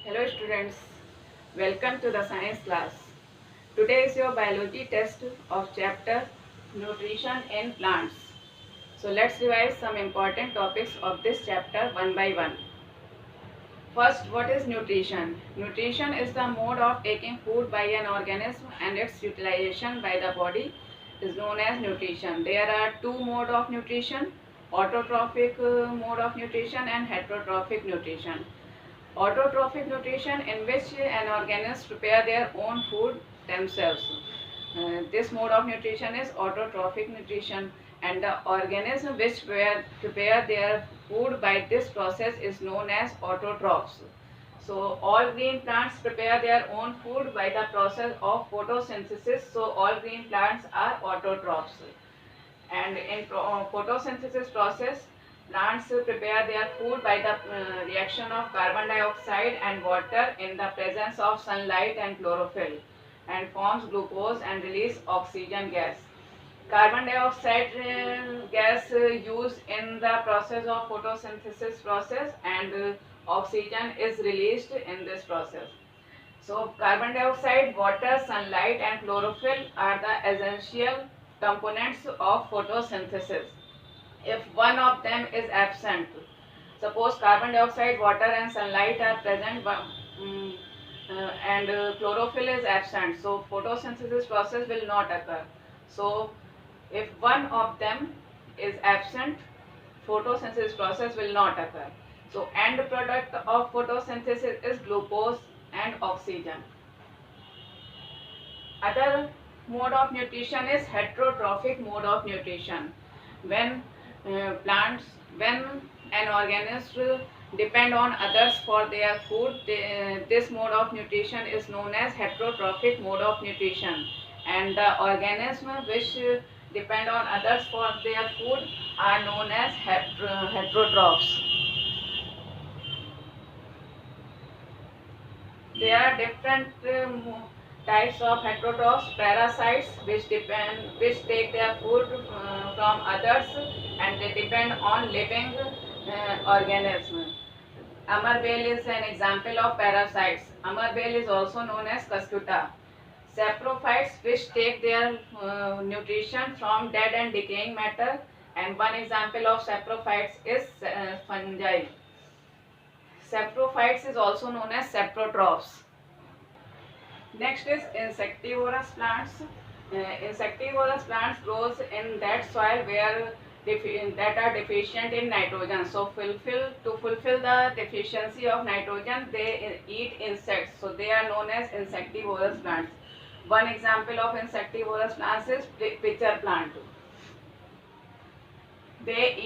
Hello students, welcome to the science class. Today is your biology test of chapter Nutrition in Plants. So let's revise some important topics of this chapter one by one. First, what is nutrition? Nutrition is the mode of taking food by an organism and its utilization by the body is known as nutrition. There are two modes of nutrition, autotrophic mode of nutrition and heterotrophic nutrition. Autotrophic nutrition, in which an organism prepare their own food themselves. This mode of nutrition is autotrophic nutrition, and the organism which prepare their food by this process is known as autotrophs. So all green plants prepare their own food by the process of photosynthesis. So all green plants are autotrophs. And in photosynthesis process, plants prepare their food by the reaction of carbon dioxide and water in the presence of sunlight and chlorophyll, and forms glucose and release oxygen gas. Carbon dioxide gas used in the process of photosynthesis process, and oxygen is released in this process. So carbon dioxide, water, sunlight and chlorophyll are the essential components of photosynthesis. If one of them is absent, suppose carbon dioxide, water and sunlight are present, but, and chlorophyll is absent, so photosynthesis process will not occur. So if one of them is absent, photosynthesis process will not occur. So end product of photosynthesis is glucose and oxygen. Other mode of nutrition is heterotrophic mode of nutrition. When plants, when an organism depend on others for their food, this mode of nutrition is known as heterotrophic mode of nutrition. And the organism which depend on others for their food are known as heterotrophs. There are different types of heterotrophs: parasites, which take their food from others, and they depend on living organisms. Amarbale is an example of parasites. Amarbale is also known as Cuscuta. Saprophytes, which take their nutrition from dead and decaying matter, and one example of saprophytes is fungi. Saprophytes is also known as saprotrophs. Next is insectivorous plants. Insectivorous plants grows in that soil where that are deficient in nitrogen. So to fulfill the deficiency of nitrogen, they eat insects. So they are known as insectivorous plants. One example of insectivorous plants is pitcher plant. They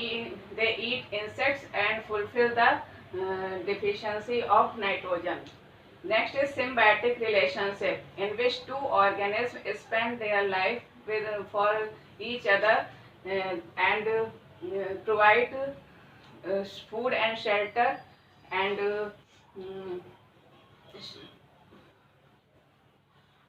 eat insects and fulfill the deficiency of nitrogen. Next is symbiotic relationship, in which two organisms spend their life with for each other and provide food and shelter and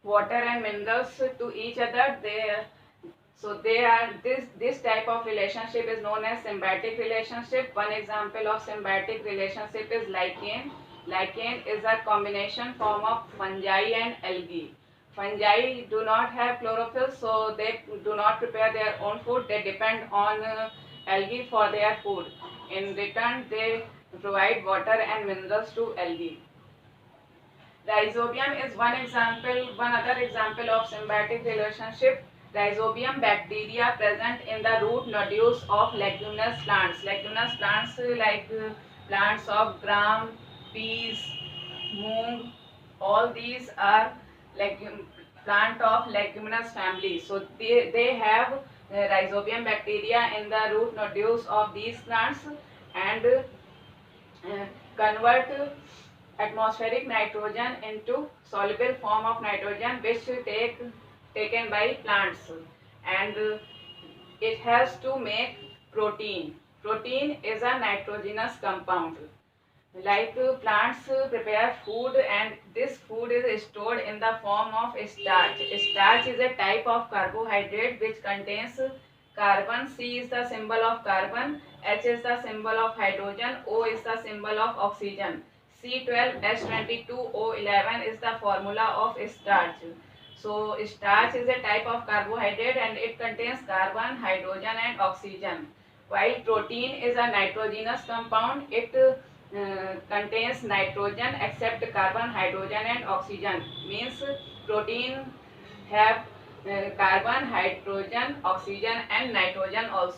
water and minerals to each other. They are this type of relationship is known as symbiotic relationship. One example of symbiotic relationship is lichen. Lichen is a combination form of fungi and algae. Fungi do not have chlorophyll, so they do not prepare their own food. They depend on algae for their food. In return, they provide water and minerals to algae. Rhizobium is one other example of symbiotic relationship. Rhizobium bacteria present in the root nodules of leguminous plants. Leguminous plants like plants of gram, peas, moong, all these are plant of leguminous family. So they have rhizobium bacteria in the root nodules of these plants and convert atmospheric nitrogen into soluble form of nitrogen, which taken by plants, and it has to make protein. Protein is a nitrogenous compound. Like plants prepare food, and this food is stored in the form of starch. Starch is a type of carbohydrate which contains carbon. C is the symbol of carbon, H is the symbol of hydrogen, O is the symbol of oxygen. C12H22O11 is the formula of starch. So starch is a type of carbohydrate and it contains carbon, hydrogen and oxygen. While protein is a nitrogenous compound, it contains nitrogen except carbon, hydrogen and oxygen. Means protein have carbon, hydrogen, oxygen and nitrogen also.